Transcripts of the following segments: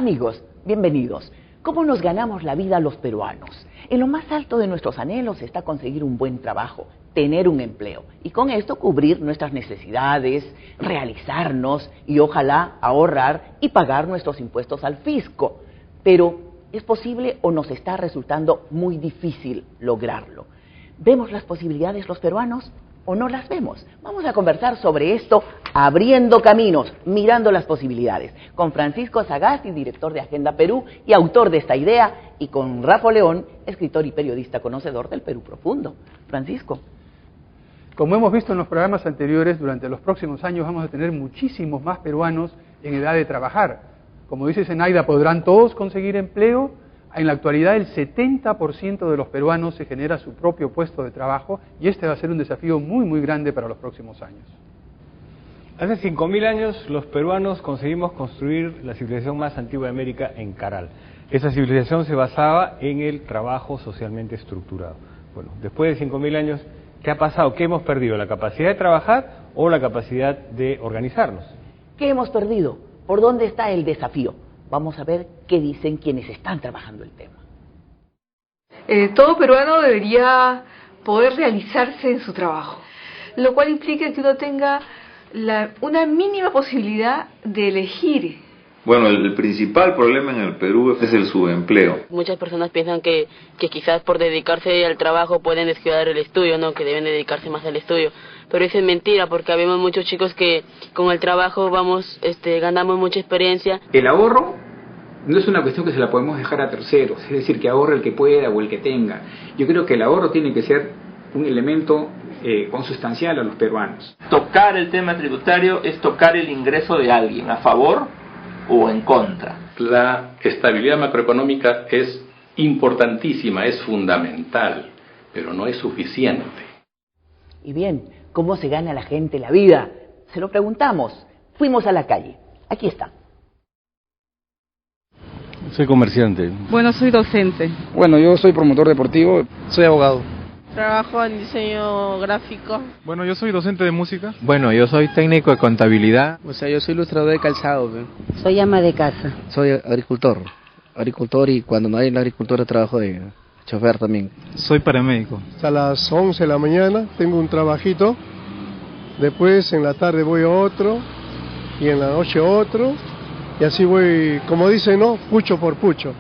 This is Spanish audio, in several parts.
Amigos, bienvenidos. ¿Cómo nos ganamos la vida los peruanos? En lo más alto de nuestros anhelos está conseguir un buen trabajo, tener un empleo y con esto cubrir nuestras necesidades, realizarnos y ojalá ahorrar y pagar nuestros impuestos al fisco. Pero, ¿es posible o nos está resultando muy difícil lograrlo? ¿Vemos las posibilidades los peruanos o no las vemos? Vamos a conversar sobre esto, abriendo caminos, mirando las posibilidades, con Francisco Sagasti, director de Agenda Perú y autor de esta idea, y con Rafa León, escritor y periodista conocedor del Perú profundo. Francisco. Como hemos visto en los programas anteriores, durante los próximos años vamos a tener muchísimos más peruanos en edad de trabajar. Como dice Zenaida, ¿podrán todos conseguir empleo? En la actualidad el 70% de los peruanos se genera su propio puesto de trabajo y este va a ser un desafío muy grande para los próximos años. Hace 5.000 años los peruanos conseguimos construir la civilización más antigua de América en Caral. Esa civilización se basaba en el trabajo socialmente estructurado. Bueno, después de 5.000 años, ¿qué ha pasado? ¿Qué hemos perdido? ¿La capacidad de trabajar o la capacidad de organizarnos? ¿Qué hemos perdido? ¿Por dónde está el desafío? Vamos a ver qué dicen quienes están trabajando el tema. Todo peruano debería poder realizarse en su trabajo, lo cual implica que uno tenga una mínima posibilidad de elegir. Bueno, el principal problema en el Perú es el subempleo. Muchas personas piensan que quizás por dedicarse al trabajo pueden descuidar el estudio, ¿no? Que deben dedicarse más al estudio. Pero eso es mentira, porque habemos muchos chicos que con el trabajo ganamos mucha experiencia. El ahorro no es una cuestión que se la podemos dejar a terceros, es decir, que ahorre el que pueda o el que tenga. Yo creo que el ahorro tiene que ser un elemento consustancial a los peruanos. Tocar el tema tributario es tocar el ingreso de alguien, a favor o en contra. La estabilidad macroeconómica es importantísima, es fundamental, pero no es suficiente. Y bien, ¿cómo se gana la gente la vida? Se lo preguntamos. Fuimos a la calle. Aquí está. Soy comerciante. Bueno, soy docente. Bueno, yo soy promotor deportivo. Soy abogado. Trabajo en diseño gráfico. Bueno, yo soy docente de música. Bueno, yo soy técnico de contabilidad. O sea, yo soy ilustrador de calzado. Soy ama de casa. Soy agricultor y cuando no hay en la agricultura trabajo de chofer también. Soy paramédico. A las 11 de la mañana tengo un trabajito, después en la tarde voy a otro y en la noche otro y así voy, como dicen, ¿no? Pucho por pucho.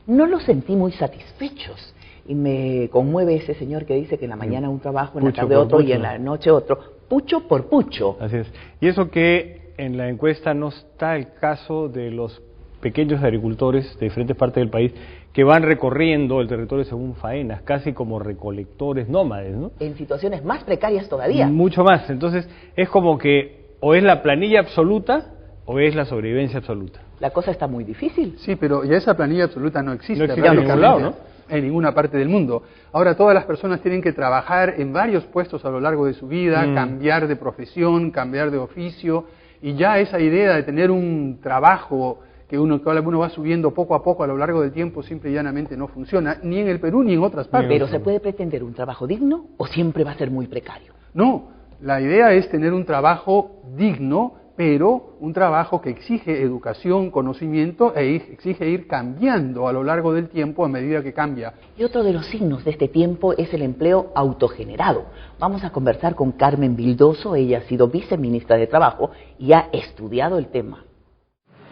No los sentí muy satisfechos y me conmueve ese señor que dice que en la mañana un trabajo, en la tarde otro y en la noche otro. Pucho por pucho. Así es. Y eso que en la encuesta no está el caso de los pequeños agricultores de diferentes partes del país que van recorriendo el territorio según faenas, casi como recolectores nómades, ¿no? En situaciones más precarias todavía. Mucho más. Entonces, es como que o es la planilla absoluta o es la sobrevivencia absoluta. La cosa está muy difícil. Sí, pero ya esa planilla absoluta no existe en ningún lado, ¿no? En ninguna parte del mundo. Ahora todas las personas tienen que trabajar en varios puestos a lo largo de su vida, cambiar de profesión, cambiar de oficio, y ya esa idea de tener un trabajo que uno va subiendo poco a poco a lo largo del tiempo, simple y llanamente no funciona, ni en el Perú ni en otras partes. Pero ¿se puede pretender un trabajo digno o siempre va a ser muy precario? No, la idea es tener un trabajo digno, pero un trabajo que exige educación, conocimiento e exige ir cambiando a lo largo del tiempo a medida que cambia. Y otro de los signos de este tiempo es el empleo autogenerado. Vamos a conversar con Carmen Vildoso, ella ha sido viceministra de Trabajo y ha estudiado el tema.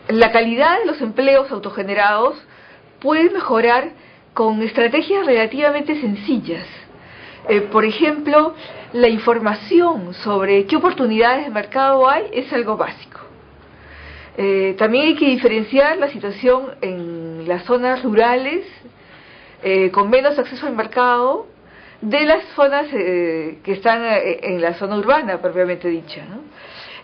La calidad de los empleos autogenerados puede mejorar con estrategias relativamente sencillas. Por ejemplo, la información sobre qué oportunidades de mercado hay es algo básico. También hay que diferenciar la situación en las zonas rurales con menos acceso al mercado de las zonas que están en la zona urbana propiamente dicha, ¿no?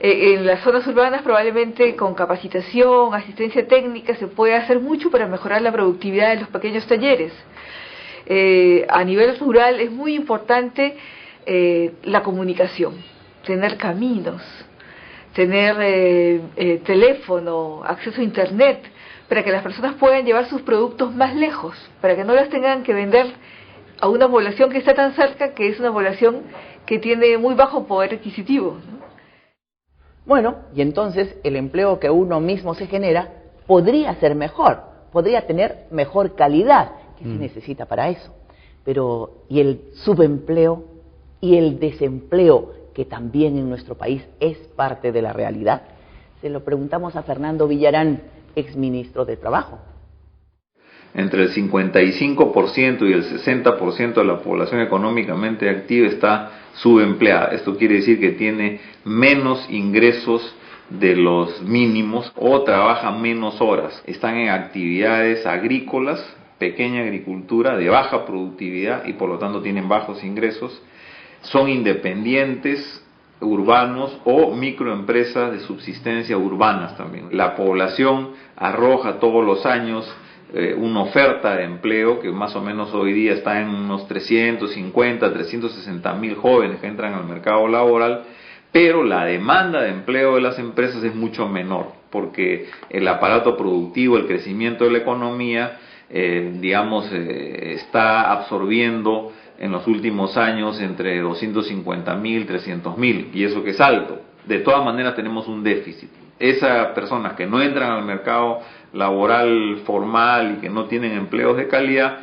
En las zonas urbanas probablemente con capacitación, asistencia técnica se puede hacer mucho para mejorar la productividad de los pequeños talleres. A nivel rural es muy importante la comunicación, tener caminos, tener teléfono, acceso a internet, para que las personas puedan llevar sus productos más lejos, para que no las tengan que vender a una población que está tan cerca, que es una población que tiene muy bajo poder adquisitivo, ¿no? Bueno, y entonces el empleo que uno mismo se genera podría ser mejor, podría tener mejor calidad, que se necesita para eso. Pero, ¿y el subempleo y el desempleo, que también en nuestro país es parte de la realidad? Se lo preguntamos a Fernando Villarán, exministro de Trabajo. Entre el 55% y el 60% de la población económicamente activa está subempleada. Esto quiere decir que tiene menos ingresos de los mínimos o trabaja menos horas. Están en actividades agrícolas, pequeña agricultura de baja productividad y por lo tanto tienen bajos ingresos. Son independientes urbanos o microempresas de subsistencia urbanas también. La población arroja todos los años una oferta de empleo que más o menos hoy día está en unos 350, 360 mil jóvenes que entran al mercado laboral, pero la demanda de empleo de las empresas es mucho menor, porque el aparato productivo, el crecimiento de la economía, está absorbiendo en los últimos años entre 250 mil, 300 mil, y eso que es alto. De todas maneras tenemos un déficit. Esas personas que no entran al mercado laboral formal y que no tienen empleos de calidad,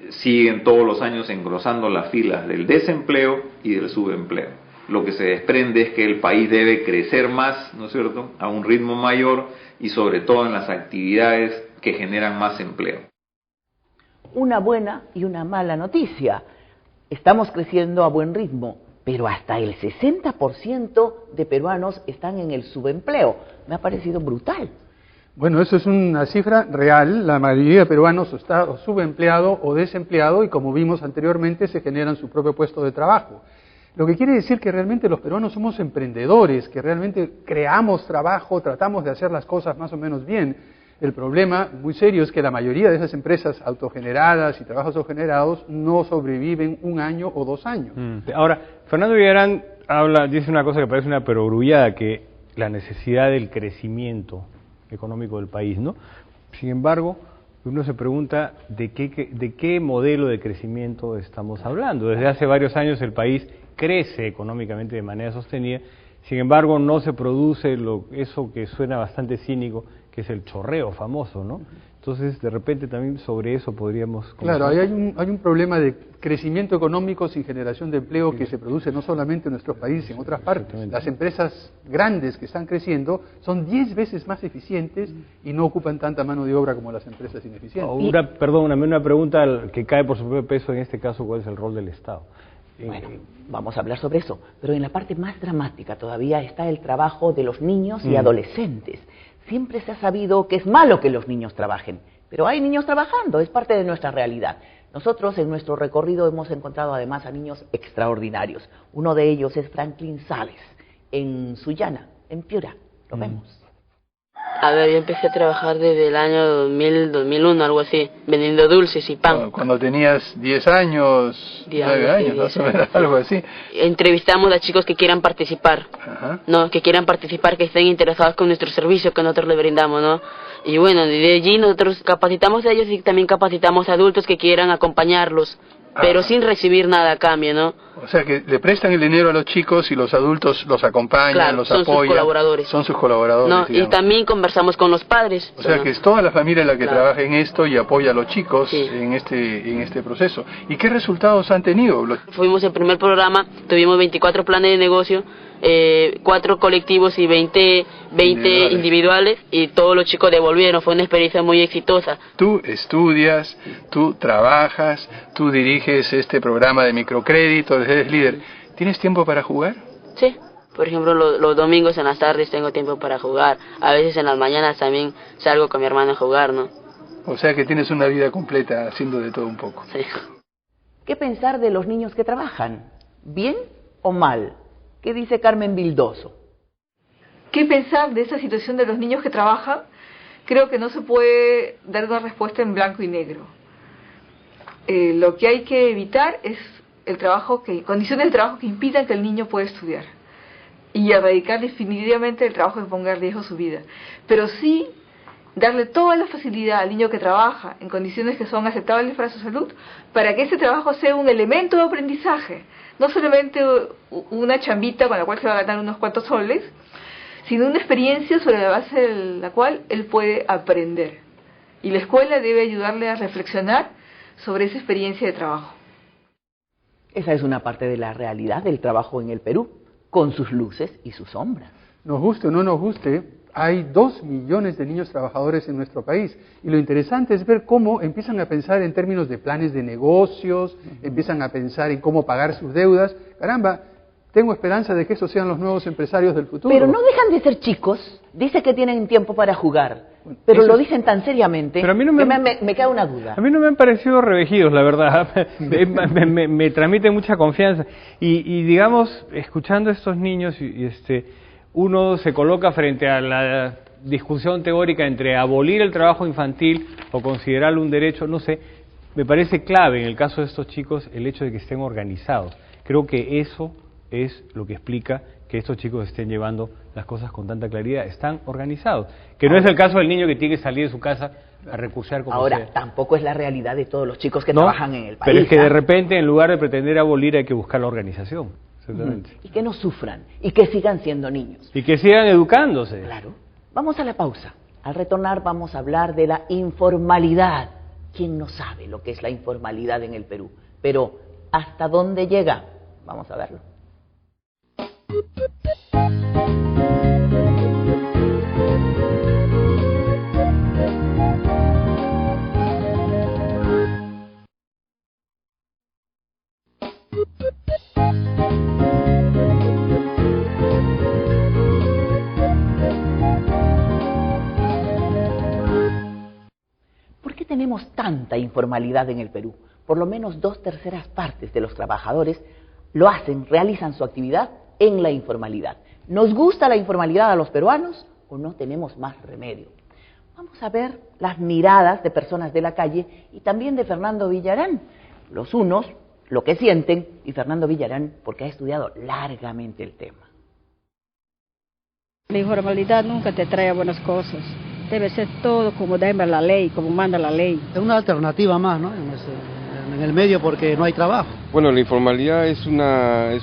siguen todos los años engrosando las filas del desempleo y del subempleo. Lo que se desprende es que el país debe crecer más, ¿no es cierto?, a un ritmo mayor y sobre todo en las actividades que generan más empleo. Una buena y una mala noticia. Estamos creciendo a buen ritmo, pero hasta el 60% de peruanos están en el subempleo. Me ha parecido brutal. Bueno, eso es una cifra real. La mayoría de peruanos está subempleado o desempleado y, como vimos anteriormente, se generan su propio puesto de trabajo. Lo que quiere decir que realmente los peruanos somos emprendedores, que realmente creamos trabajo, tratamos de hacer las cosas más o menos bien. El problema muy serio es que la mayoría de esas empresas autogeneradas y trabajos autogenerados no sobreviven 1 año o 2 años. Ahora, Fernando Villarán dice una cosa que parece una perogrullada, que la necesidad del crecimiento económico del país, ¿no? Sin embargo, uno se pregunta de qué modelo de crecimiento estamos hablando. Desde hace varios años el país crece económicamente de manera sostenida, sin embargo no se produce eso que suena bastante cínico, que es el chorreo famoso, ¿no? Entonces, de repente también sobre eso podríamos... Claro, hay un problema de crecimiento económico sin generación de empleo que se produce no solamente en nuestro país, en otras partes. Las empresas grandes que están creciendo son 10 veces más eficientes y no ocupan tanta mano de obra como las empresas ineficientes. Una pregunta que cae por su propio peso en este caso, ¿cuál es el rol del Estado? Bueno, vamos a hablar sobre eso, pero en la parte más dramática todavía está el trabajo de los niños y adolescentes. Siempre se ha sabido que es malo que los niños trabajen, pero hay niños trabajando, es parte de nuestra realidad. Nosotros en nuestro recorrido hemos encontrado además a niños extraordinarios. Uno de ellos es Franklin Sales, en Sullana, en Piura. Lo vemos. A ver, yo empecé a trabajar desde el año 2001, algo así, vendiendo dulces y pan. Cuando tenías 10 años, 9 años, más o menos, algo así. Entrevistamos a chicos que quieran participar, ¿no? Que quieran participar, que estén interesados con nuestro servicio que nosotros les brindamos, ¿no? Y bueno, de allí nosotros capacitamos a ellos y también capacitamos a adultos que quieran acompañarlos, pero sin recibir nada a cambio, ¿no? O sea que le prestan el dinero a los chicos y los adultos los acompañan, claro, los son apoyan. Sus colaboradores. Son sus colaboradores. No, y también conversamos con los padres. O sea que es toda la familia la que trabaja en esto y apoya a los chicos en este proceso. ¿Y qué resultados han tenido? Fuimos el primer programa, tuvimos 24 planes de negocio, 4 colectivos y 20 individuales, y todos los chicos devolvieron. Fue una experiencia muy exitosa. Tú estudias, tú trabajas, tú diriges este programa de microcrédito, eres líder. ¿Tienes tiempo para jugar? Sí. Por ejemplo, los domingos en las tardes tengo tiempo para jugar. A veces en las mañanas también salgo con mi hermano a jugar, ¿no? O sea que tienes una vida completa haciendo de todo un poco. Sí. ¿Qué pensar de los niños que trabajan? ¿Bien o mal? ¿Qué dice Carmen Vildoso? ¿Qué pensar de esa situación de los niños que trabajan? Creo que no se puede dar una respuesta en blanco y negro. Lo que hay que evitar es condiciones de trabajo que impidan que el niño pueda estudiar, y erradicar definitivamente el trabajo que ponga en riesgo su vida. Pero sí darle toda la facilidad al niño que trabaja en condiciones que son aceptables para su salud, para que ese trabajo sea un elemento de aprendizaje, no solamente una chambita con la cual se va a ganar unos cuantos soles, sino una experiencia sobre la base de la cual él puede aprender. Y la escuela debe ayudarle a reflexionar sobre esa experiencia de trabajo. Esa es una parte de la realidad del trabajo en el Perú, con sus luces y sus sombras. Nos guste o no nos guste, hay 2 millones de niños trabajadores en nuestro país. Y lo interesante es ver cómo empiezan a pensar en términos de planes de negocios, empiezan a pensar en cómo pagar sus deudas. Caramba, tengo esperanza de que esos sean los nuevos empresarios del futuro. Pero no dejan de ser chicos. Dice que tienen tiempo para jugar. Pero lo dicen tan seriamente pero a mí no que me queda una duda. A mí no me han parecido revejidos, la verdad. me transmiten mucha confianza. Y digamos, escuchando a estos niños, uno se coloca frente a la discusión teórica entre abolir el trabajo infantil o considerarlo un derecho, no sé. Me parece clave en el caso de estos chicos el hecho de que estén organizados. Creo que eso es lo que explica que estos chicos estén llevando las cosas con tanta claridad. Están organizados. Que no es el caso del niño que tiene que salir de su casa a recursear como Ahora, sea. tampoco es la realidad de todos los chicos que trabajan en el país. Pero es que de repente, en lugar de pretender abolir, hay que buscar la organización. Exactamente. Y que no sufran, y que sigan siendo niños. Y que sigan educándose. Claro. Vamos a la pausa. Al retornar vamos a hablar de la informalidad. ¿Quién no sabe lo que es la informalidad en el Perú? Pero, ¿hasta dónde llega? Vamos a verlo. ¿Por qué tenemos tanta informalidad en el Perú? Por lo menos 2/3 partes de los trabajadores realizan su actividad en la informalidad. ¿Nos gusta la informalidad a los peruanos o no tenemos más remedio? Vamos a ver las miradas de personas de la calle y también de Fernando Villarán. Los unos, lo que sienten, y Fernando Villarán, porque ha estudiado largamente el tema. La informalidad nunca te trae buenas cosas. Debe ser todo como debe la ley, como manda la ley. Es una alternativa más, ¿no? En el medio porque no hay trabajo. Bueno, la informalidad es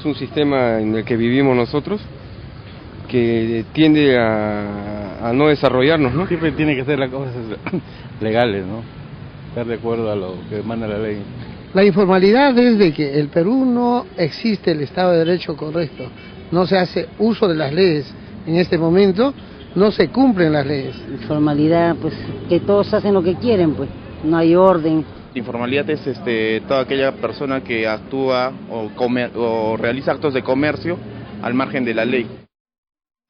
un sistema en el que vivimos nosotros que tiende a no desarrollarnos, ¿no? Siempre tiene que ser las cosas legales, ¿no? Estar de acuerdo a lo que manda la ley. La informalidad es de que el Perú no existe el Estado de Derecho correcto, no se hace uso de las leyes en este momento, no se cumplen las leyes. Informalidad, pues que todos hacen lo que quieren, pues no hay orden. Informalidad es toda aquella persona que actúa o realiza actos de comercio al margen de la ley.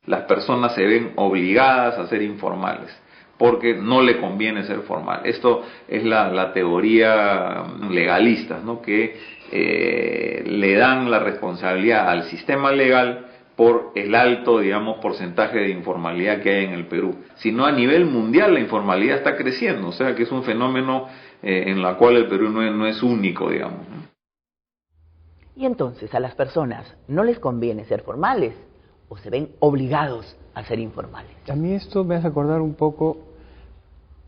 Las personas se ven obligadas a ser informales porque no le conviene ser formal. Esto es la teoría legalista, ¿no? Que le dan la responsabilidad al sistema legal por el alto, digamos, porcentaje de informalidad que hay en el Perú. Sino a nivel mundial la informalidad está creciendo, o sea que es un fenómeno en la cual el Perú no es único, digamos. Y entonces a las personas no les conviene ser formales o se ven obligados a ser informales. A mí esto me hace acordar un poco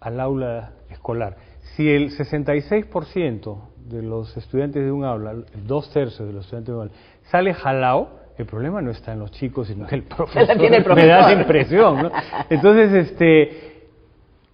al aula escolar. Si el 66% de los estudiantes de un aula, 2/3 de los estudiantes de un aula, sale jalao, el problema no está en los chicos, sino en el profesor. Me da esa impresión, ¿no? Entonces,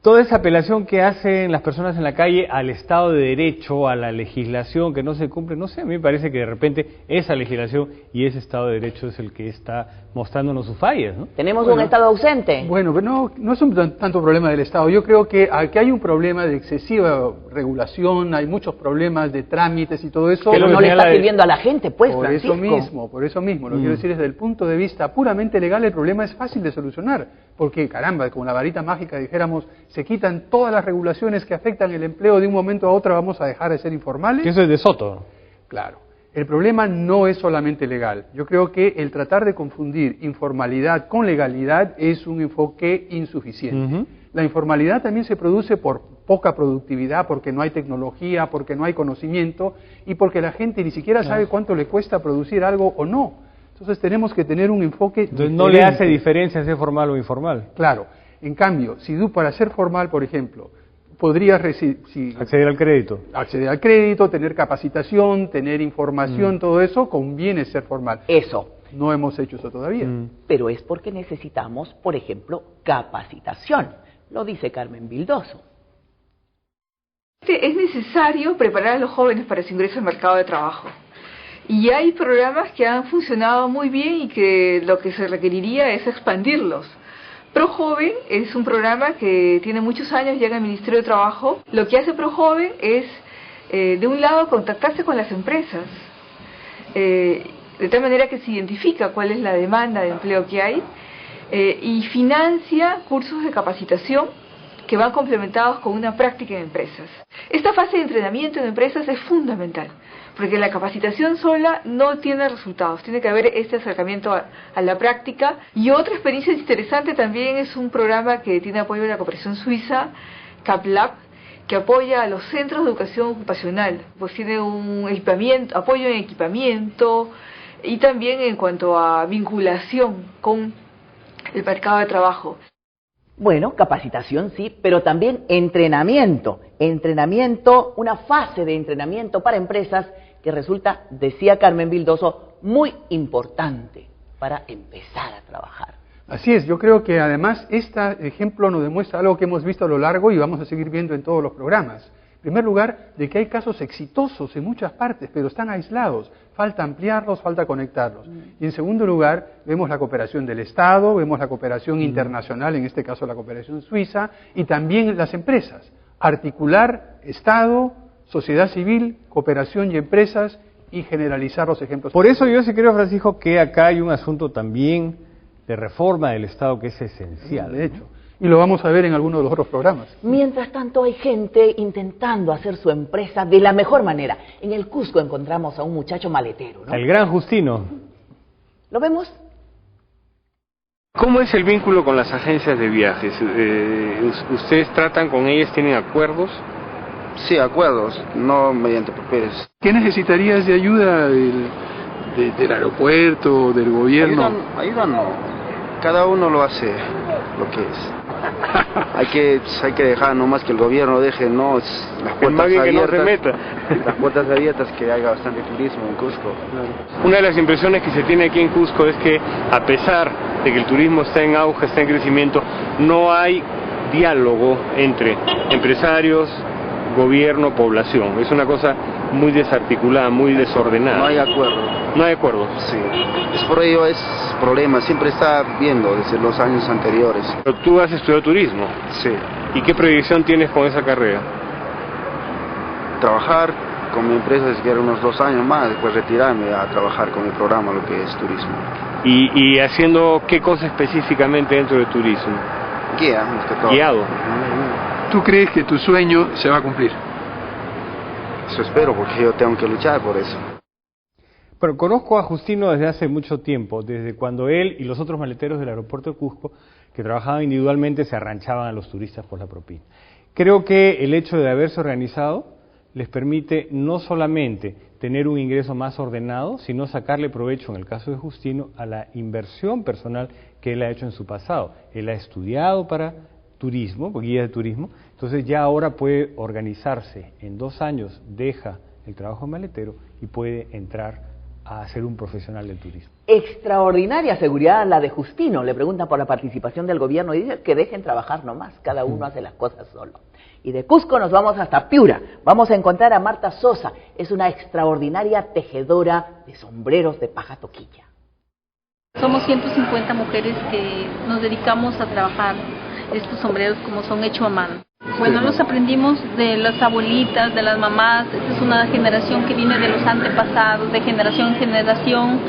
toda esa apelación que hacen las personas en la calle al Estado de Derecho, a la legislación que no se cumple, no sé, a mí me parece que de repente esa legislación y ese Estado de Derecho es el que está mostrándonos sus fallas, ¿no? ¿Tenemos un Estado ausente? Bueno, pero no es un tanto problema del Estado. Yo creo que aquí hay un problema de excesiva regulación, hay muchos problemas de trámites y todo eso. Pero no le está sirviendo a la gente, pues, por Francisco. Por eso mismo, lo quiero decir desde el punto de vista puramente legal, el problema es fácil de solucionar, porque caramba, con la varita mágica dijéramos, se quitan todas las regulaciones que afectan el empleo de un momento a otro, vamos a dejar de ser informales. Que eso es de Soto. Claro. El problema no es solamente legal. Yo creo que el tratar de confundir informalidad con legalidad es un enfoque insuficiente. La informalidad también se produce por poca productividad, porque no hay tecnología, porque no hay conocimiento y porque la gente ni siquiera sabe cuánto le cuesta producir algo o no. Entonces tenemos que tener un enfoque Entonces no le hace diferencia ser formal o informal. Claro. En cambio, si tú para ser formal, por ejemplo, podrías acceder al crédito. Acceder al crédito, tener capacitación, tener información, todo eso, conviene ser formal. Eso. No hemos hecho eso todavía. Pero es porque necesitamos, por ejemplo, capacitación. Lo dice Carmen Vildoso. Es necesario preparar a los jóvenes para su ingreso al mercado de trabajo. Y hay programas que han funcionado muy bien y que lo que se requeriría es expandirlos. ProJoven es un programa que tiene muchos años, llega al Ministerio de Trabajo. Lo que hace ProJoven es, de un lado, contactarse con las empresas, de tal manera que se identifica cuál es la demanda de empleo que hay, y financia cursos de capacitación que van complementados con una práctica en empresas. Esta fase de entrenamiento en empresas es fundamental, porque la capacitación sola no tiene resultados, tiene que haber este acercamiento a la práctica. Y otra experiencia interesante también es un programa que tiene apoyo de la cooperación suiza, CapLab, que apoya a los centros de educación ocupacional, pues tiene un equipamiento, apoyo en equipamiento y también en cuanto a vinculación con el mercado de trabajo. Bueno, capacitación sí, pero también entrenamiento. Entrenamiento, una fase de entrenamiento para empresas que resulta, decía Carmen Vildoso, muy importante para empezar a trabajar. Así es, yo creo que además este ejemplo nos demuestra algo que hemos visto a lo largo y vamos a seguir viendo en todos los programas. En primer lugar, de que hay casos exitosos en muchas partes, pero están aislados. Falta ampliarlos, falta conectarlos. Y en segundo lugar, vemos la cooperación del Estado, vemos la cooperación internacional, en este caso la cooperación suiza, y también las empresas. Articular Estado, sociedad civil, cooperación y empresas, y generalizar los ejemplos. Por eso yo sí creo, Francisco, que acá hay un asunto también de reforma del Estado que es esencial. De hecho. Y lo vamos a ver en alguno de los otros programas. Mientras tanto hay gente intentando hacer su empresa de la mejor manera. En el Cusco encontramos a un muchacho maletero, ¿no? El gran Justino. ¿Lo vemos? ¿Cómo es el vínculo con las agencias de viajes? ¿Ustedes tratan con ellas, tienen acuerdos? Sí, acuerdos, no mediante papeles. ¿Qué necesitarías de ayuda del aeropuerto, del gobierno? Ayuda no. Cada uno lo hace lo que es. Hay que dejar nomás que el gobierno deje las puertas abiertas, que no se meta. Las puertas abiertas, que haya bastante turismo en Cusco. Una de las impresiones que se tiene aquí en Cusco es que, a pesar de que el turismo está en auge, está en crecimiento, no hay diálogo entre empresarios, gobierno, población. Es una cosa muy desarticulada, muy desordenada. No hay acuerdo. No hay acuerdo. Sí. Es por ello es problema, siempre está viendo desde los años anteriores. Pero tú has estudiado turismo. Sí. ¿Y qué proyección tienes con esa carrera? Trabajar con mi empresa, si quiero unos 2 años más, después retirarme a trabajar con mi programa, lo que es turismo. ¿Y haciendo qué cosa específicamente dentro de turismo? Guía, más que todo. Guiado. ¿Tú crees que tu sueño se va a cumplir? Eso espero, porque yo tengo que luchar por eso. Bueno, conozco a Justino desde hace mucho tiempo, desde cuando él y los otros maleteros del aeropuerto de Cusco, que trabajaban individualmente, se arranchaban a los turistas por la propina. Creo que el hecho de haberse organizado les permite no solamente tener un ingreso más ordenado, sino sacarle provecho, en el caso de Justino, a la inversión personal que él ha hecho en su pasado. Él ha estudiado para turismo, guía de turismo, entonces ya ahora puede organizarse. En 2 años deja el trabajo de maletero y puede entrar a ser un profesional del turismo. Extraordinaria seguridad la de Justino. Le preguntan por la participación del gobierno y dice que dejen trabajar nomás, cada uno hace las cosas solo. Y de Cusco nos vamos hasta Piura. Vamos a encontrar a Marta Sosa, es una extraordinaria tejedora de sombreros de paja toquilla. Somos 150 mujeres que nos dedicamos a trabajar estos sombreros como son hechos a mano. Bueno, los aprendimos de las abuelitas, de las mamás. Esta es una generación que viene de los antepasados, de generación en generación,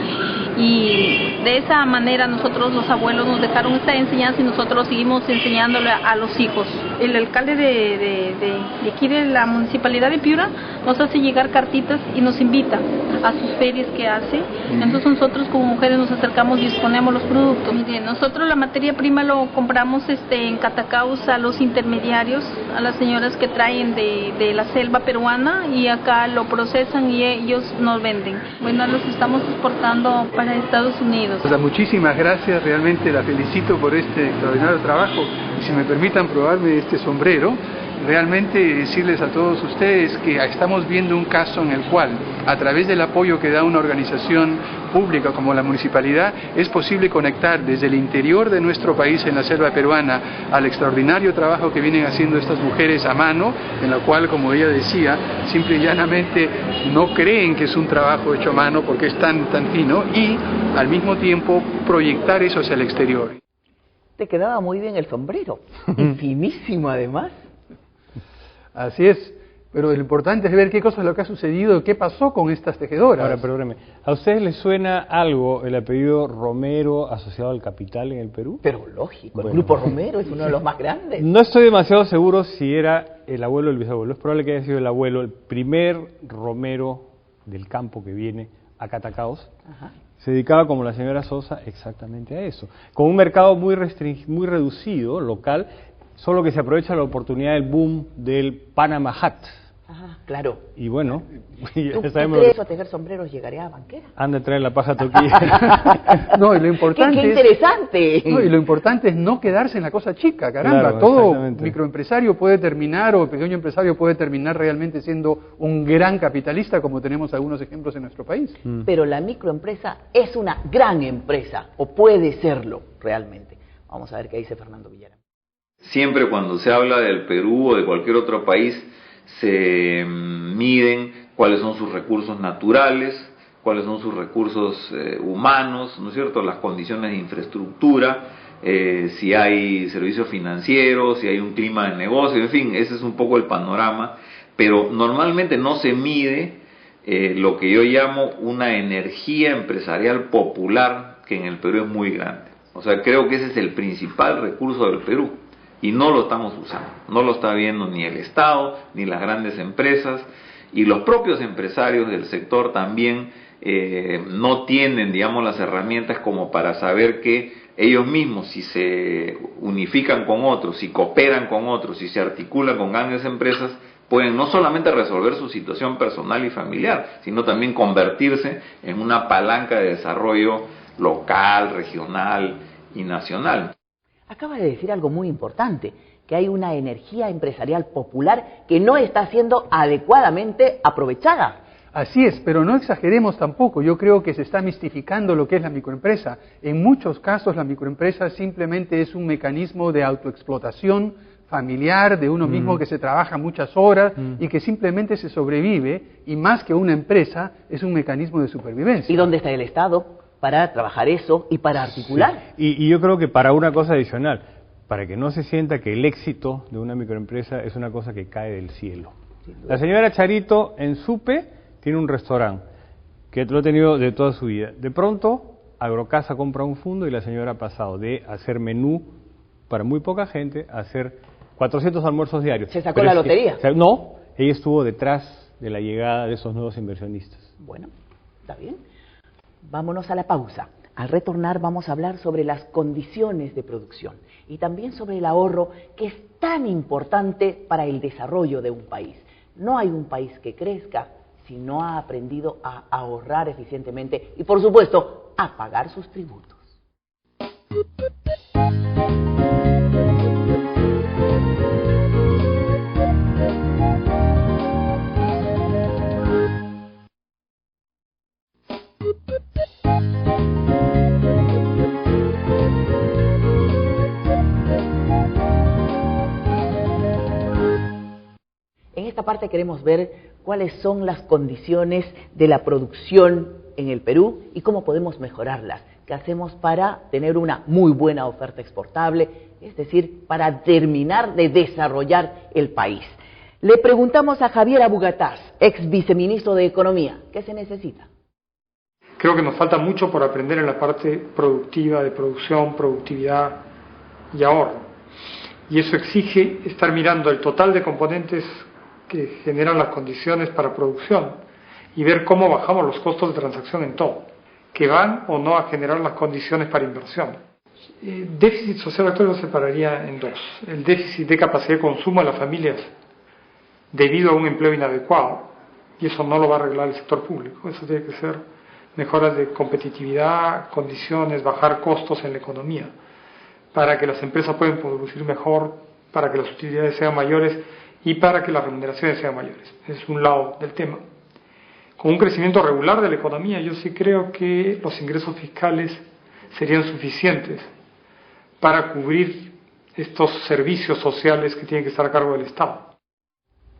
y de esa manera nosotros, los abuelos, nos dejaron esta enseñanza y nosotros seguimos enseñándole a los hijos. El alcalde de aquí de la municipalidad de Piura nos hace llegar cartitas y nos invita a sus ferias que hace. Entonces nosotros como mujeres nos acercamos y exponemos los productos. Mire, nosotros la materia prima lo compramos en Catacaos a los intermediarios, a las señoras que traen de la selva peruana, y acá lo procesan y ellos nos venden. Bueno, los estamos exportando para Estados Unidos. Muchísimas gracias, realmente la felicito por este extraordinario trabajo, y si me permitan probarme este sombrero, realmente decirles a todos ustedes que estamos viendo un caso en el cual, a través del apoyo que da una organización pública como la municipalidad, es posible conectar desde el interior de nuestro país, en la selva peruana, al extraordinario trabajo que vienen haciendo estas mujeres a mano, en la cual, como ella decía, simple y llanamente no creen que es un trabajo hecho a mano porque es tan fino, y al mismo tiempo proyectar eso hacia el exterior. Te quedaba muy bien el sombrero, y finísimo además. Así es, pero lo importante es ver qué cosa es lo que ha sucedido, qué pasó con estas tejedoras. Ahora, perdóneme, ¿a ustedes les suena algo el apellido Romero asociado al capital en el Perú? Pero lógico, el Grupo Romero es uno de los más grandes. No estoy demasiado seguro si era el abuelo o el bisabuelo, es probable que haya sido el abuelo, el primer Romero del campo que viene a Catacaos. Ajá. Se dedicaba, como la señora Sosa, exactamente a eso, con un mercado muy reducido, local, solo que se aprovecha la oportunidad del boom del Panama Hat. Ajá, claro. Y bueno, ¿Tú sabemos crees que a tejer sombreros llegaré a banquera? Anda a traer la paja toquilla. No, y lo importante ¡Qué interesante! No, y lo importante es no quedarse en la cosa chica, caramba. Claro, todo microempresario puede terminar, o pequeño empresario puede terminar realmente siendo un gran capitalista, como tenemos algunos ejemplos en nuestro país. Pero la microempresa es una gran empresa, o puede serlo realmente. Vamos a ver qué dice Fernando Villarán. Siempre cuando se habla del Perú o de cualquier otro país, se miden cuáles son sus recursos naturales, cuáles son sus recursos humanos, ¿no es cierto?, las condiciones de infraestructura, si hay servicios financieros, si hay un clima de negocio, en fin, ese es un poco el panorama, pero normalmente no se mide lo que yo llamo una energía empresarial popular, que en el Perú es muy grande. O sea, creo que ese es el principal recurso del Perú. Y no lo estamos usando, no lo está viendo ni el Estado, ni las grandes empresas, y los propios empresarios del sector también no tienen, digamos, las herramientas como para saber que ellos mismos, si se unifican con otros, si cooperan con otros, si se articulan con grandes empresas, pueden no solamente resolver su situación personal y familiar, sino también convertirse en una palanca de desarrollo local, regional y nacional. Acaba de decir algo muy importante, que hay una energía empresarial popular que no está siendo adecuadamente aprovechada. Así es, pero no exageremos tampoco. Yo creo que se está mistificando lo que es la microempresa. En muchos casos la microempresa simplemente es un mecanismo de autoexplotación familiar, de uno mismo que se trabaja muchas horas y que simplemente se sobrevive, y más que una empresa, es un mecanismo de supervivencia. ¿Y dónde está el Estado para trabajar eso y para articular? Sí. Y yo creo que para una cosa adicional, para que no se sienta que el éxito de una microempresa es una cosa que cae del cielo. La señora Charito en Supe tiene un restaurante que lo ha tenido de toda su vida. De pronto, Agrocasa compra un fondo y la señora ha pasado de hacer menú para muy poca gente a hacer 400 almuerzos diarios. ¿Se sacó la lotería? No, ella estuvo detrás de la llegada de esos nuevos inversionistas. Bueno, está bien. Vámonos a la pausa. Al retornar vamos a hablar sobre las condiciones de producción y también sobre el ahorro, que es tan importante para el desarrollo de un país. No hay un país que crezca si no ha aprendido a ahorrar eficientemente y, por supuesto, a pagar sus tributos. En esta parte queremos ver cuáles son las condiciones de la producción en el Perú y cómo podemos mejorarlas. ¿Qué hacemos para tener una muy buena oferta exportable? Es decir, para terminar de desarrollar el país. Le preguntamos a Javier Abugataz, ex viceministro de Economía, ¿qué se necesita? Creo que nos falta mucho por aprender en la parte productiva, de producción, productividad y ahorro. Y eso exige estar mirando el total de componentes que generan las condiciones para producción y ver cómo bajamos los costos de transacción en todo, que van o no a generar las condiciones para inversión. El déficit social actual lo separaría en dos. El déficit de capacidad de consumo de las familias debido a un empleo inadecuado, y eso no lo va a arreglar el sector público, eso tiene que ser mejoras de competitividad, condiciones, bajar costos en la economía, para que las empresas puedan producir mejor, para que las utilidades sean mayores y para que las remuneraciones sean mayores. Es un lado del tema. con un crecimiento regular de la economía, yo sí creo que los ingresos fiscales serían suficientes para cubrir estos servicios sociales que tienen que estar a cargo del Estado.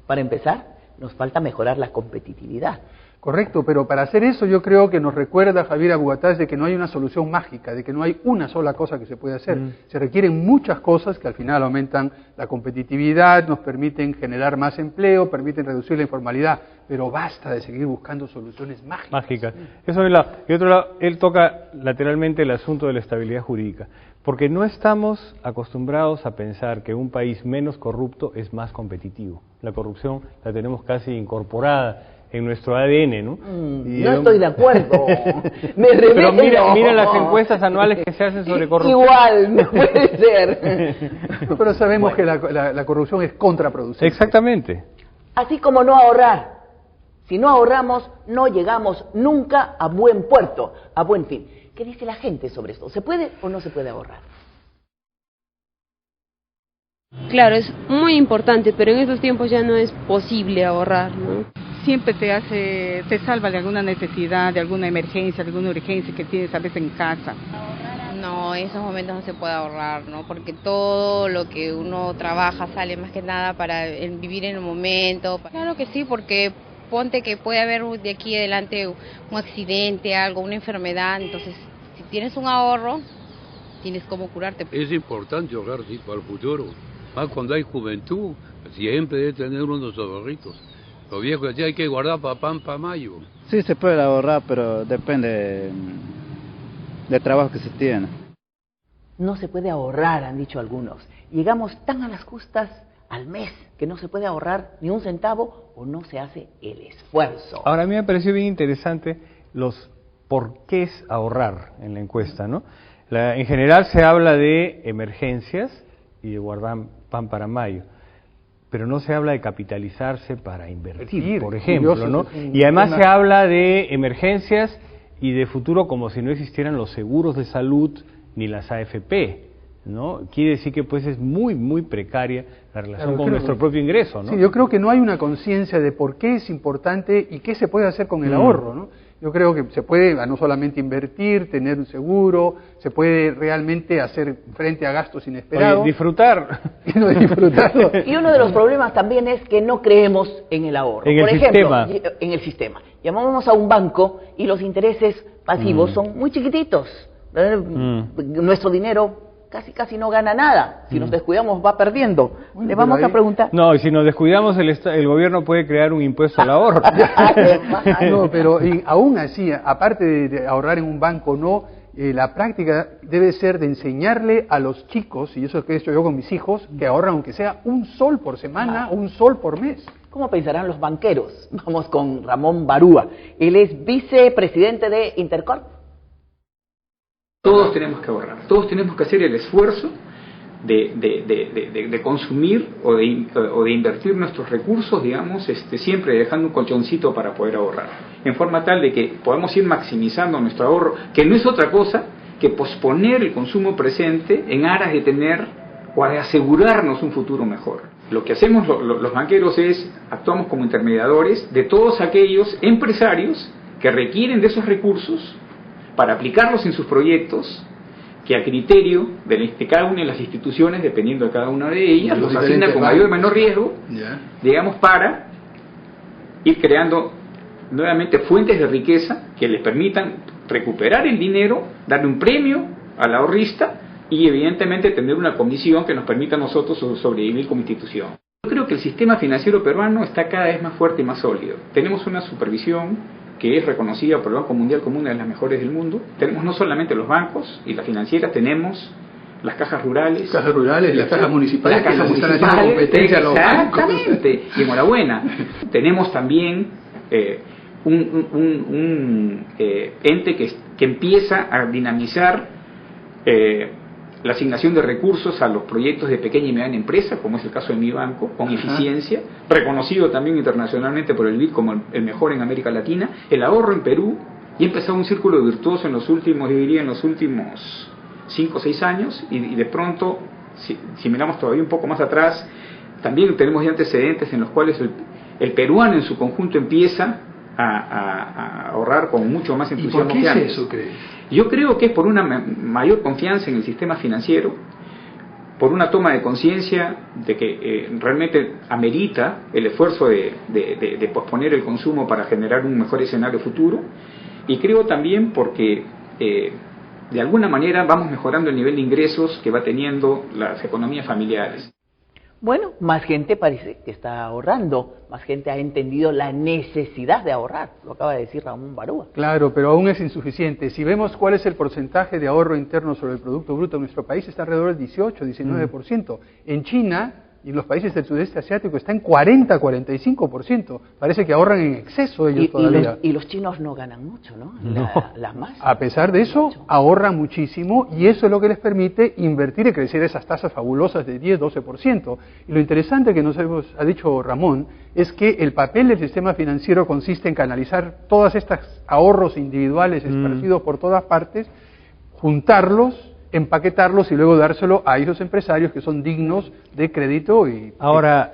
Para empezar, nos falta mejorar la competitividad. Correcto, pero para hacer eso yo creo que nos recuerda Javier Abugataz de que no hay una solución mágica, de que no hay una sola cosa que se puede hacer. Se requieren muchas cosas que al final aumentan la competitividad, nos permiten generar más empleo, permiten reducir la informalidad, pero basta de seguir buscando soluciones mágicas. Eso de un lado. Y otro lado, él toca lateralmente el asunto de la estabilidad jurídica, porque no estamos acostumbrados a pensar que un país menos corrupto es más competitivo. La corrupción la tenemos casi incorporada en nuestro ADN, ¿no? No estoy de acuerdo. Pero mira las encuestas anuales que se hacen sobre corrupción. Igual, no puede ser. Pero sabemos que la corrupción es contraproducente. Exactamente. Así como no ahorrar. Si no ahorramos, no llegamos nunca a buen puerto, a buen fin. ¿Qué dice la gente sobre esto? ¿Se puede o no se puede ahorrar? Claro, es muy importante, pero en estos tiempos ya no es posible ahorrar, ¿no? Siempre te salva de alguna necesidad, de alguna emergencia, de alguna urgencia que tienes a veces en casa. No, en esos momentos no se puede ahorrar, ¿no? Porque todo lo que uno trabaja sale más que nada para vivir en el momento. Claro que sí, porque ponte que puede haber de aquí adelante un accidente, algo, una enfermedad, entonces si tienes un ahorro, tienes cómo curarte. Es importante ahorrar, sí, para el futuro. Más cuando hay juventud, siempre debe tener unos ahorritos. Los viejos ya hay que guardar para pan, para mayo. Sí, se puede ahorrar, pero depende del trabajo que se tiene. No se puede ahorrar, han dicho algunos. Llegamos tan a las justas al mes que no se puede ahorrar ni un centavo o no se hace el esfuerzo. Ahora, a mí me pareció bien interesante los porqués ahorrar en la encuesta, ¿no? En general se habla de emergencias y de guardar pan para mayo, pero no se habla de capitalizarse para invertir, por ejemplo, ¿no? Y además se habla de emergencias y de futuro como si no existieran los seguros de salud ni las AFP, ¿no? Quiere decir que pues es muy, muy precaria la relación con nuestro propio ingreso, ¿no? Sí, yo creo que no hay una conciencia de por qué es importante y qué se puede hacer con el ahorro, ¿no? Yo creo que se puede no solamente invertir, tener un seguro, se puede realmente hacer frente a gastos inesperados. Oye, disfrutar. Y uno de los problemas también es que no creemos en el ahorro. En Por el ejemplo, sistema. En el sistema. Llamamos a un banco y los intereses pasivos son muy chiquititos. Nuestro dinero casi no gana nada. Si nos descuidamos va perdiendo. Bueno, le vamos a preguntar. No, y si nos descuidamos el gobierno puede crear un impuesto al ahorro. No, pero aún así, aparte de ahorrar en un banco, no, la práctica debe ser de enseñarle a los chicos, y eso es lo que he hecho yo con mis hijos, que ahorran aunque sea $1 por semana, $1 por mes. ¿Cómo pensarán los banqueros? Vamos con Ramón Barúa. Él es vicepresidente de Intercorp. Todos tenemos que ahorrar, todos tenemos que hacer el esfuerzo de consumir o de invertir nuestros recursos, digamos, siempre dejando un colchoncito para poder ahorrar, en forma tal de que podamos ir maximizando nuestro ahorro, que no es otra cosa que posponer el consumo presente en aras de tener o de asegurarnos un futuro mejor. Lo que hacemos los banqueros es, actuamos como intermediadores de todos aquellos empresarios que requieren de esos recursos para aplicarlos en sus proyectos, que a criterio de cada una de las instituciones, dependiendo de cada una de ellas, los asigna con mayor o menor riesgo, digamos, para ir creando nuevamente fuentes de riqueza que les permitan recuperar el dinero, darle un premio al ahorrista y evidentemente tener una comisión que nos permita a nosotros sobrevivir como institución. Yo creo que el sistema financiero peruano está cada vez más fuerte y más sólido. Tenemos una supervisión que es reconocida por el Banco Mundial como una de las mejores del mundo. Tenemos no solamente los bancos y las financieras, tenemos las cajas rurales. Las cajas municipales, las cajas municipales, competencia a los bancos. Exactamente, y enhorabuena. Tenemos también un ente que empieza a dinamizar la asignación de recursos a los proyectos de pequeña y mediana empresa, como es el caso de mi banco, con eficiencia, reconocido también internacionalmente por el BID como el mejor en América Latina. El ahorro en Perú ya ha empezado un círculo virtuoso en los últimos, yo diría, en los últimos 5 o 6 años, y de pronto, si miramos todavía un poco más atrás, también tenemos ya antecedentes en los cuales el peruano en su conjunto empieza a ahorrar con mucho más entusiasmo. ¿Y por qué que es antes. eso, crees? Yo creo que es por una mayor confianza en el sistema financiero, por una toma de conciencia de que realmente amerita el esfuerzo de posponer el consumo para generar un mejor escenario futuro, y creo también porque de alguna manera vamos mejorando el nivel de ingresos que va teniendo las economías familiares. Bueno, más gente parece que está ahorrando, más gente ha entendido la necesidad de ahorrar, lo acaba de decir Ramón Barúa. Claro, pero aún es insuficiente. Si vemos cuál es el porcentaje de ahorro interno sobre el Producto Bruto de nuestro país, está alrededor del 18-19%. En China y en los países del sudeste asiático está en 40-45%. Parece que ahorran en exceso ellos todavía. Y los chinos no ganan mucho, ¿no? La masa. A pesar de eso, ahorran muchísimo y eso es lo que les permite invertir y crecer esas tasas fabulosas de 10-12%. Y lo interesante que nos ha dicho Ramón es que el papel del sistema financiero consiste en canalizar todos estos ahorros individuales esparcidos por todas partes, juntarlos, empaquetarlos y luego dárselo a esos empresarios que son dignos de crédito. Ahora,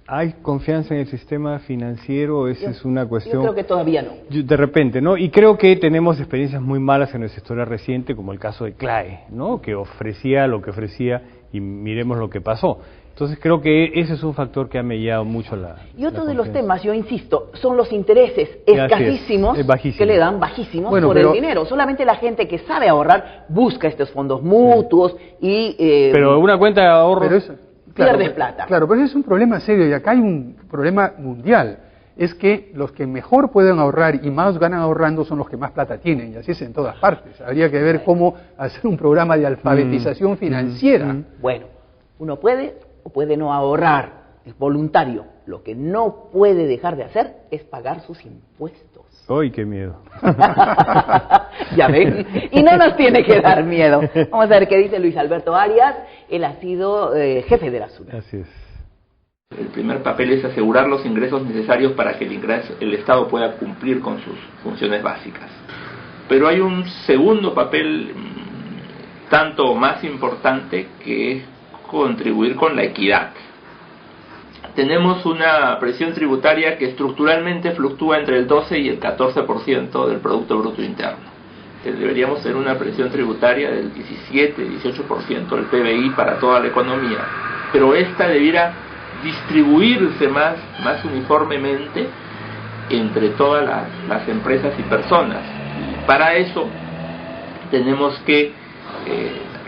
¿hay confianza en el sistema financiero? Esa es una cuestión. Yo creo que todavía no. De repente, ¿no? Y creo que tenemos experiencias muy malas en nuestra historia reciente, como el caso de CLAE, ¿no? Que ofrecía lo que ofrecía y miremos lo que pasó. Entonces creo que ese es un factor que ha mellado mucho la Y otro la de los confianza. temas, yo insisto, son los intereses escasísimos bajísimo. que le dan, bajísimos, Bueno, por pero el dinero. Solamente la gente que sabe ahorrar busca estos fondos mutuos y Pero una cuenta de ahorro pierdes plata. Claro, pero ese es un problema serio y acá hay un problema mundial. Es que los que mejor pueden ahorrar y más ganan ahorrando son los que más plata tienen, y así es en todas partes. Habría que ver cómo hacer un programa de alfabetización financiera. Bueno, uno puede o puede no ahorrar, es voluntario. Lo que no puede dejar de hacer es pagar sus impuestos. ¡Ay, qué miedo! Ya ven, y no nos tiene que dar miedo. Vamos a ver qué dice Luis Alberto Arias. Él ha sido jefe de la SUNAT. Así es. El primer papel es asegurar los ingresos necesarios para que el Estado pueda cumplir con sus funciones básicas. Pero hay un segundo papel tanto más importante, que es contribuir con la equidad. Tenemos una presión tributaria que estructuralmente fluctúa entre el 12 y el 14% del Producto Bruto Interno. Deberíamos tener una presión tributaria del 17-18% del PBI para toda la economía, pero esta debiera distribuirse más uniformemente entre todas las empresas y personas. Y para eso tenemos que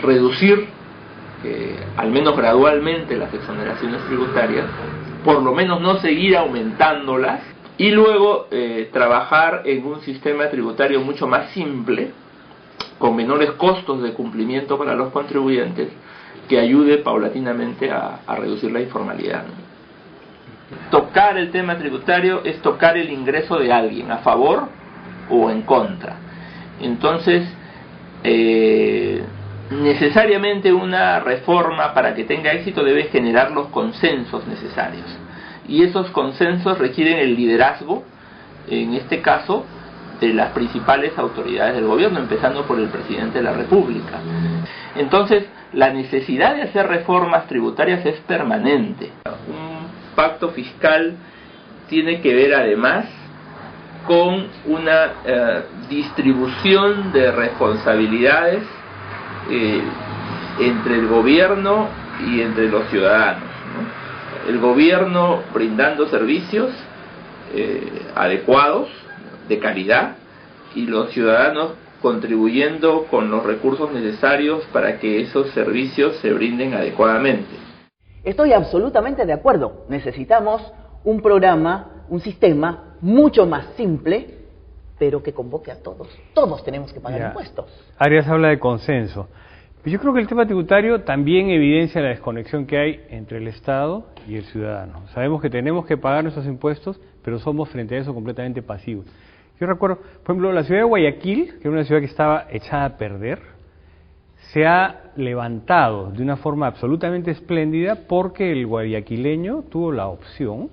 reducir al menos gradualmente las exoneraciones tributarias, por lo menos no seguir aumentándolas, y luego trabajar en un sistema tributario mucho más simple, con menores costos de cumplimiento para los contribuyentes, que ayude paulatinamente a reducir la informalidad, ¿no? Tocar el tema tributario es tocar el ingreso de alguien, a favor o en contra. Entonces, necesariamente una reforma, para que tenga éxito, debe generar los consensos necesarios, y esos consensos requieren el liderazgo, en este caso, de las principales autoridades del gobierno, empezando por el presidente de la República. Entonces, la necesidad de hacer reformas tributarias es permanente. Un pacto fiscal tiene que ver además con una distribución de responsabilidades entre el gobierno y entre los ciudadanos, ¿no? El gobierno brindando servicios adecuados, de calidad, y los ciudadanos contribuyendo con los recursos necesarios para que esos servicios se brinden adecuadamente. Estoy absolutamente de acuerdo. Necesitamos un programa, un sistema mucho más simple, pero que convoque a todos. Todos tenemos que pagar impuestos. Arias habla de consenso. Yo creo que el tema tributario también evidencia la desconexión que hay entre el Estado y el ciudadano. Sabemos que tenemos que pagar nuestros impuestos, pero somos frente a eso completamente pasivos. Yo recuerdo, por ejemplo, la ciudad de Guayaquil, que era una ciudad que estaba echada a perder, se ha levantado de una forma absolutamente espléndida porque el guayaquileño tuvo la opción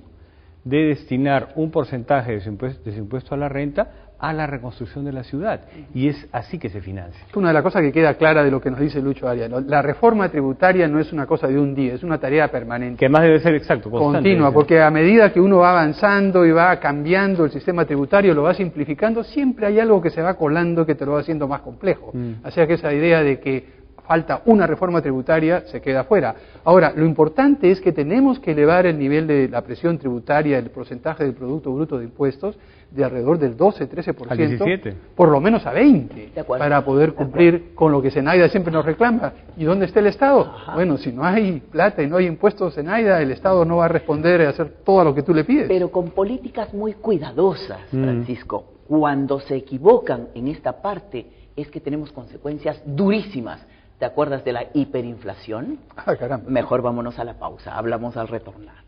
de destinar un porcentaje de su impuesto a la renta a la reconstrucción de la ciudad, y es así que se financia. Una de las cosas que queda clara de lo que nos dice Lucho Arias, ¿no? La reforma tributaria no es una cosa de un día, es una tarea permanente. Que más debe ser exacto, constante. Continua, porque a medida que uno va avanzando y va cambiando el sistema tributario, lo va simplificando, siempre hay algo que se va colando que te lo va haciendo más complejo. O sea que esa idea de que falta una reforma tributaria se queda fuera. Ahora, lo importante es que tenemos que elevar el nivel de la presión tributaria, el porcentaje del Producto Bruto de Impuestos, de alrededor del 12-13%, ¿Al 17? por lo menos a 20%, para poder cumplir con lo que Zenaida siempre nos reclama. ¿Y dónde está el Estado? Bueno, si no hay plata y no hay impuestos, Zenaida, el Estado no va a responder a hacer todo lo que tú le pides. Pero con políticas muy cuidadosas, Francisco. Cuando se equivocan en esta parte, es que tenemos consecuencias durísimas. ¿Te acuerdas de la hiperinflación? Ah, caramba. Mejor vámonos a la pausa, hablamos al retornar.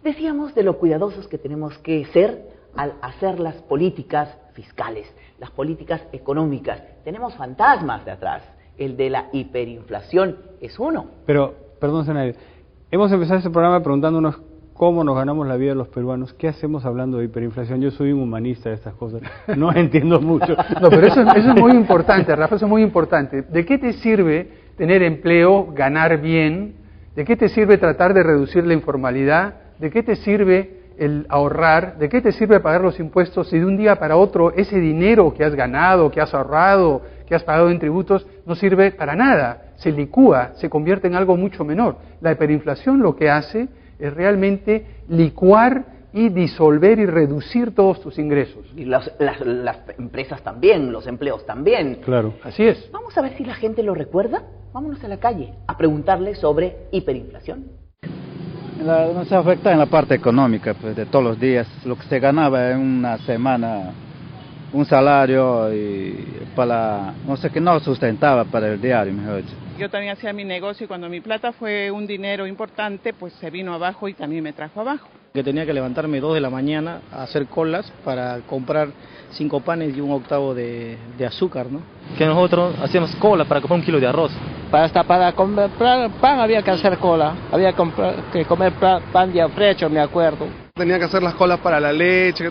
Decíamos de lo cuidadosos que tenemos que ser al hacer las políticas fiscales, las políticas económicas. Tenemos fantasmas de atrás. El de la hiperinflación es uno. Pero, perdón, Zenaida, hemos empezado este programa preguntándonos cómo nos ganamos la vida los peruanos. ¿Qué hacemos hablando de hiperinflación? Yo soy un humanista de estas cosas, no entiendo mucho. No, pero eso es muy importante, Rafa, eso es muy importante. ¿De qué te sirve tener empleo, ganar bien? ¿De qué te sirve tratar de reducir la informalidad? ¿De qué te sirve el ahorrar? ¿De qué te sirve pagar los impuestos si de un día para otro ese dinero que has ganado, que has ahorrado, que has pagado en tributos, no sirve para nada? Se licúa, se convierte en algo mucho menor. La hiperinflación lo que hace es realmente licuar y disolver y reducir todos tus ingresos. Y las empresas también, los empleos también. Claro. Así es. Vamos a ver si la gente lo recuerda. Vámonos a la calle a preguntarle sobre hiperinflación. Nos afecta en la parte económica, pues, de todos los días. Lo que se ganaba en una semana, un salario, y para, no sé, que no sustentaba para el diario, mejor dicho. Yo también hacía mi negocio y cuando mi plata fue un dinero importante, pues se vino abajo y también me trajo abajo. Que tenía que levantarme 2 de la mañana a hacer colas para comprar 5 panes y un octavo de azúcar, ¿no? Que nosotros hacíamos cola para comprar 1 kilo de arroz. Para comprar pan había que hacer cola, había que comer pan de afrecho, me acuerdo. Tenía que hacer las colas para la leche,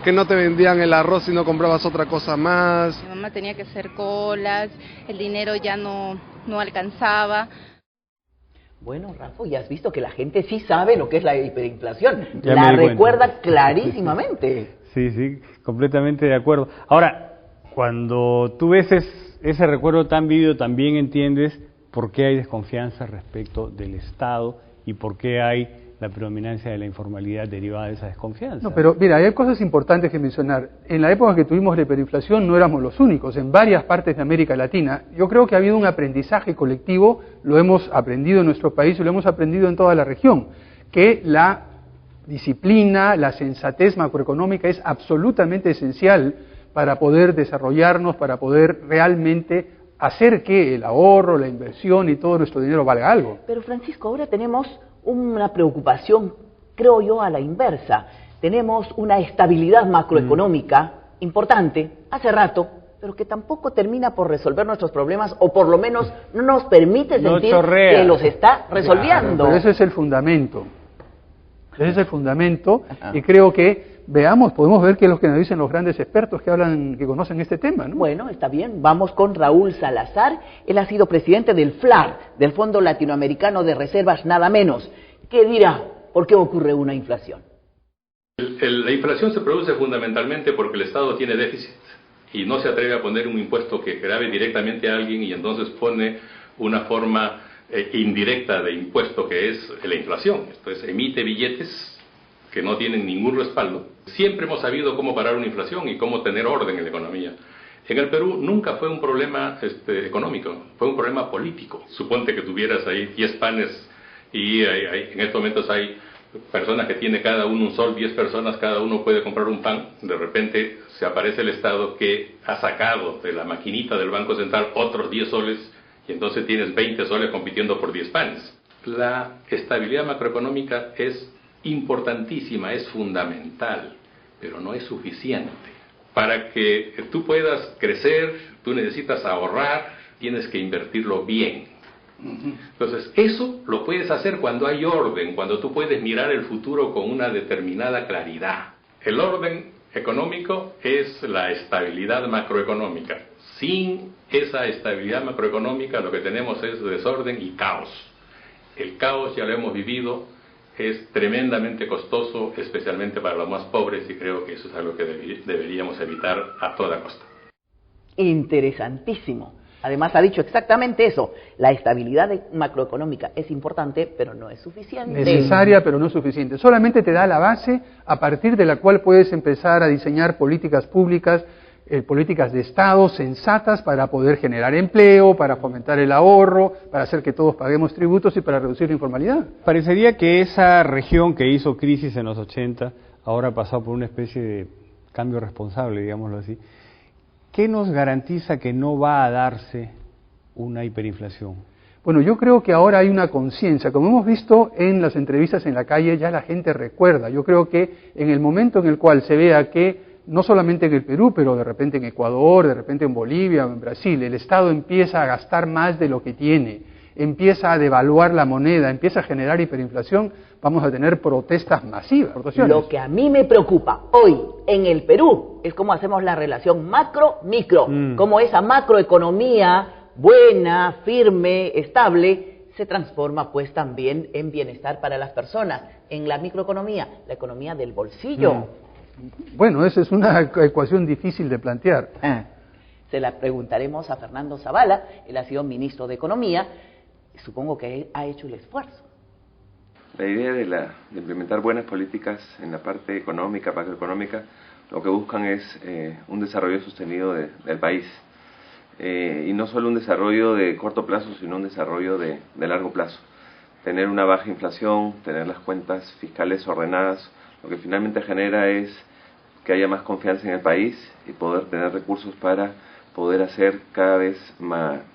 que no te vendían el arroz si no comprabas otra cosa más. Mi mamá tenía que hacer colas, el dinero ya no alcanzaba. Bueno, Rafa, ya has visto que la gente sí sabe lo que es la hiperinflación. Ya la me di cuenta. recuerda clarísimamente. Sí, completamente de acuerdo. Ahora, cuando tú ves ese recuerdo tan vívido, también entiendes por qué hay desconfianza respecto del Estado y por qué hay la predominancia de la informalidad derivada de esa desconfianza. No, pero mira, hay cosas importantes que mencionar. En la época que tuvimos la hiperinflación no éramos los únicos. En varias partes de América Latina, yo creo que ha habido un aprendizaje colectivo, lo hemos aprendido en nuestro país y lo hemos aprendido en toda la región, que la disciplina, la sensatez macroeconómica es absolutamente esencial para poder desarrollarnos, para poder realmente hacer que el ahorro, la inversión y todo nuestro dinero valga algo. Pero Francisco, ahora tenemos una preocupación, creo yo, a la inversa. Tenemos una estabilidad macroeconómica importante, hace rato, pero que tampoco termina por resolver nuestros problemas, o por lo menos no nos permite sentir que los está resolviendo. Claro, pero ese es el fundamento. Ese es el fundamento, y creo que, podemos ver qué es lo que nos dicen los grandes expertos que conocen este tema, ¿no? Bueno, está bien, vamos con Raúl Salazar. Él ha sido presidente del FLAR, del Fondo Latinoamericano de Reservas, nada menos. ¿Qué dirá? ¿Por qué ocurre una inflación? La inflación se produce fundamentalmente porque el Estado tiene déficit y no se atreve a poner un impuesto que grave directamente a alguien, y entonces pone una forma indirecta de impuesto que es la inflación. Entonces emite billetes que no tienen ningún respaldo. Siempre hemos sabido cómo parar una inflación y cómo tener orden en la economía. En el Perú nunca fue un problema económico, fue un problema político. Suponte que tuvieras ahí 10 panes y en estos momentos hay personas que tiene cada uno un sol, 10 personas, cada uno puede comprar un pan. De repente se aparece el Estado que ha sacado de la maquinita del Banco Central otros 10 soles, y entonces tienes 20 soles compitiendo por 10 panes. la estabilidad macroeconómica es importantísima, es fundamental, pero no es suficiente. Para que tú puedas crecer, tú necesitas ahorrar, tienes que invertirlo bien. Entonces, eso lo puedes hacer cuando hay orden, cuando tú puedes mirar el futuro con una determinada claridad. El orden económico es la estabilidad macroeconómica. Sin esa estabilidad macroeconómica lo que tenemos es desorden y caos. El caos, ya lo hemos vivido, es tremendamente costoso, especialmente para los más pobres, y creo que eso es algo que deberíamos evitar a toda costa. Interesantísimo. Además ha dicho exactamente eso. La estabilidad macroeconómica es importante, pero no es suficiente. Necesaria, pero no suficiente. Solamente te da la base a partir de la cual puedes empezar a diseñar políticas públicas, políticas de Estado sensatas para poder generar empleo, para fomentar el ahorro, para hacer que todos paguemos tributos y para reducir la informalidad. Parecería que esa región que hizo crisis en los 80 ahora ha pasado por una especie de cambio responsable, digámoslo así. ¿Qué nos garantiza que no va a darse una hiperinflación? Bueno, yo creo que ahora hay una conciencia. Como hemos visto en las entrevistas en la calle, ya la gente recuerda. Yo creo que en el momento en el cual se vea que, no solamente en el Perú, pero de repente en Ecuador, de repente en Bolivia o en Brasil, el Estado empieza a gastar más de lo que tiene, empieza a devaluar la moneda, empieza a generar hiperinflación, vamos a tener protestas masivas. Lo que a mí me preocupa hoy en el Perú es cómo hacemos la relación macro-micro, cómo esa macroeconomía buena, firme, estable, se transforma pues también en bienestar para las personas, en la microeconomía, la economía del bolsillo. Bueno, esa es una ecuación difícil de plantear. Se la preguntaremos a Fernando Zavala, él ha sido ministro de Economía, supongo que ha hecho el esfuerzo. La idea de implementar buenas políticas en la parte económica, macroeconómica, lo que buscan es un desarrollo sostenido del país. Y no solo un desarrollo de corto plazo, sino un desarrollo de largo plazo. Tener una baja inflación, tener las cuentas fiscales ordenadas, lo que finalmente genera es que haya más confianza en el país y poder tener recursos para poder hacer cada vez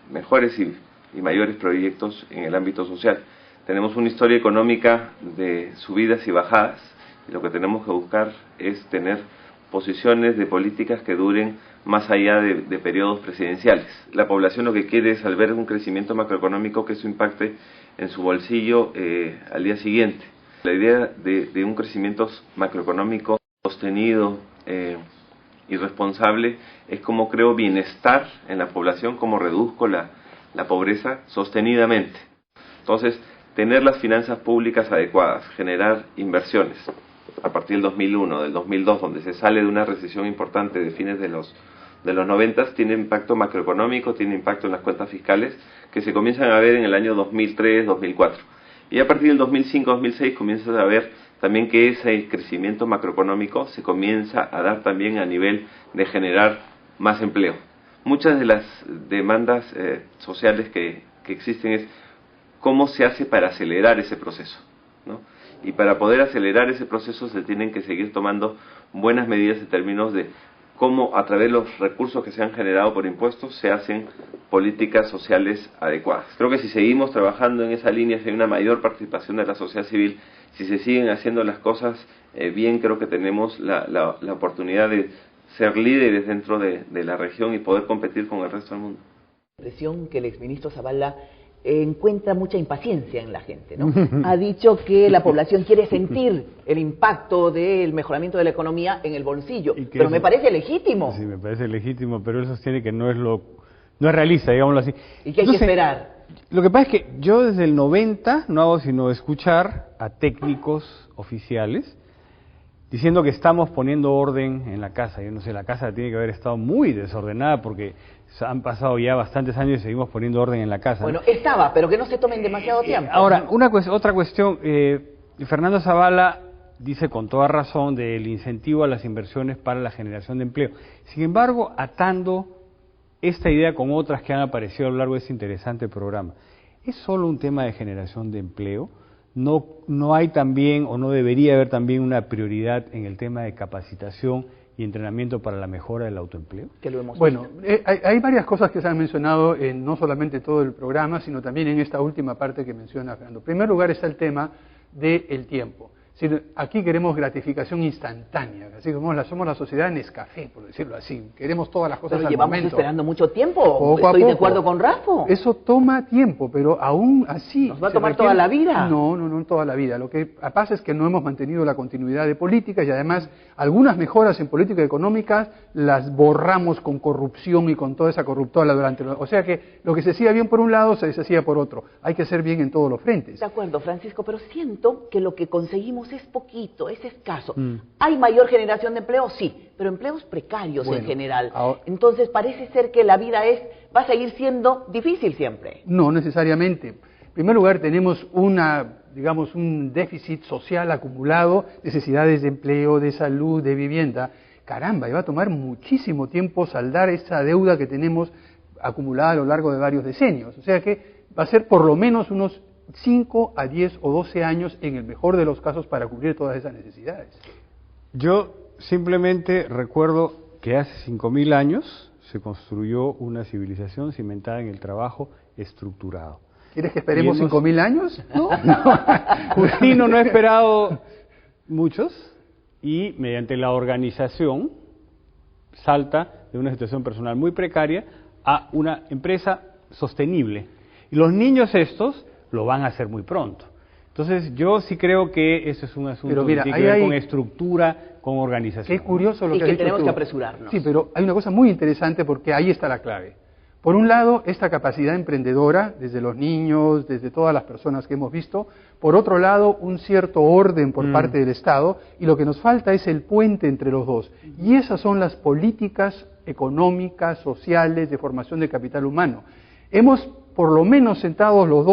mejores y mayores proyectos en el ámbito social. Tenemos una historia económica de subidas y bajadas, y lo que tenemos que buscar es tener posiciones de políticas que duren más allá de periodos presidenciales. La población lo que quiere es, al ver un crecimiento macroeconómico, que eso impacte en su bolsillo al día siguiente. La idea de un crecimiento macroeconómico sostenido y responsable es como creo bienestar en la población, como reduzco la pobreza sostenidamente. Entonces, tener las finanzas públicas adecuadas, generar inversiones. A partir del 2001, del 2002, donde se sale de una recesión importante de fines de los 90, tiene impacto macroeconómico, tiene impacto en las cuentas fiscales, que se comienzan a ver en el año 2003, 2004. Y a partir del 2005, 2006 comienza a ver también que ese crecimiento macroeconómico se comienza a dar también a nivel de generar más empleo. Muchas de las demandas sociales que existen es cómo se hace para acelerar ese proceso, ¿no? Y para poder acelerar ese proceso se tienen que seguir tomando buenas medidas en términos de cómo a través de los recursos que se han generado por impuestos se hacen políticas sociales adecuadas. Creo que si seguimos trabajando en esa línea, si hay una mayor participación de la sociedad civil, si se siguen haciendo las cosas bien, creo que tenemos la oportunidad de ser líderes dentro de la región y poder competir con el resto del mundo. La impresión que el exministro Zavala encuentra mucha impaciencia en la gente, ¿no? Ha dicho que la población quiere sentir el impacto del mejoramiento de la economía en el bolsillo, pero me parece legítimo. Sí, me parece legítimo, pero él sostiene que no es realista, digámoslo así. ¿Y qué hay que esperar? Lo que pasa es que yo desde el 90 no hago sino escuchar a técnicos oficiales diciendo que estamos poniendo orden en la casa. Yo no sé, la casa tiene que haber estado muy desordenada porque han pasado ya bastantes años y seguimos poniendo orden en la casa. Bueno, estaba, pero que no se tomen demasiado tiempo. Ahora, otra cuestión, Fernando Zavala dice con toda razón del incentivo a las inversiones para la generación de empleo. Sin embargo, atando esta idea con otras que han aparecido a lo largo de este interesante programa, ¿es solo un tema de generación de empleo? ¿No hay también, o no debería haber también una prioridad en el tema de capacitación y entrenamiento para la mejora del autoempleo? Que lo hemos Bueno, hay varias cosas que se han mencionado en no solamente todo el programa, sino también en esta última parte que menciona Fernando. En primer lugar está el tema del tiempo. Es decir, aquí queremos gratificación instantánea, así como somos la sociedad Nescafé, por decirlo así. Queremos todas las cosas pero al llevamos momento. esperando mucho tiempo. Poco a Estoy de poco. acuerdo con Rafa. Eso toma tiempo, pero aún así... ¿Nos va a tomar toda la vida? No toda la vida. Lo que pasa es que no hemos mantenido la continuidad de políticas y además algunas mejoras en política económica las borramos con corrupción y con toda esa corruptora durante... O sea que lo que se hacía bien por un lado se deshacía por otro. Hay que hacer bien en todos los frentes. De acuerdo, Francisco, pero siento que lo que conseguimos es poquito, es escaso. ¿Hay mayor generación de empleo? Sí, pero empleos precarios en general. Entonces parece ser que la vida va a seguir siendo difícil siempre. No necesariamente. En primer lugar, tenemos un déficit social acumulado, necesidades de empleo, de salud, de vivienda. Caramba, y va a tomar muchísimo tiempo saldar esa deuda que tenemos acumulada a lo largo de varios decenios. O sea que va a ser por lo menos unos 5 a 10 o 12 años en el mejor de los casos para cubrir todas esas necesidades. Yo simplemente recuerdo que hace 5.000 años se construyó una civilización cimentada en el trabajo estructurado. ¿Quieres que esperemos 5.000 años? No. Justino no ha esperado muchos y mediante la organización salta de una situación personal muy precaria a una empresa sostenible. Y los niños estos lo van a hacer muy pronto. Entonces yo sí creo que eso es un asunto que tiene que ver con estructura, con organización. Qué curioso lo que has dicho tenemos tú. que apresurarnos. Sí, pero hay una cosa muy interesante porque ahí está la clave. Por un lado, esta capacidad emprendedora, desde los niños, desde todas las personas que hemos visto. Por otro lado, un cierto orden por parte del Estado. Y lo que nos falta es el puente entre los dos. Y esas son las políticas económicas, sociales, de formación de capital humano. Hemos por lo menos sentado las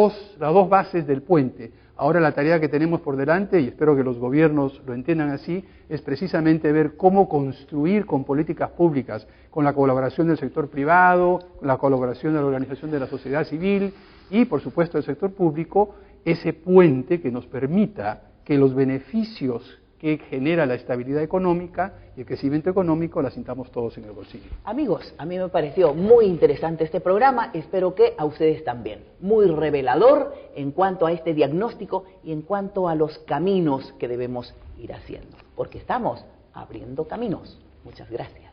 dos bases del puente. Ahora la tarea que tenemos por delante, y espero que los gobiernos lo entiendan así, es precisamente ver cómo construir con políticas públicas, con la colaboración del sector privado, con la colaboración de la organización de la sociedad civil y, por supuesto, del sector público, ese puente que nos permita que los beneficios que genera la estabilidad económica y el crecimiento económico la sintamos todos en el bolsillo. Amigos, a mí me pareció muy interesante este programa, espero que a ustedes también. Muy revelador en cuanto a este diagnóstico y en cuanto a los caminos que debemos ir haciendo, porque estamos abriendo caminos. Muchas gracias.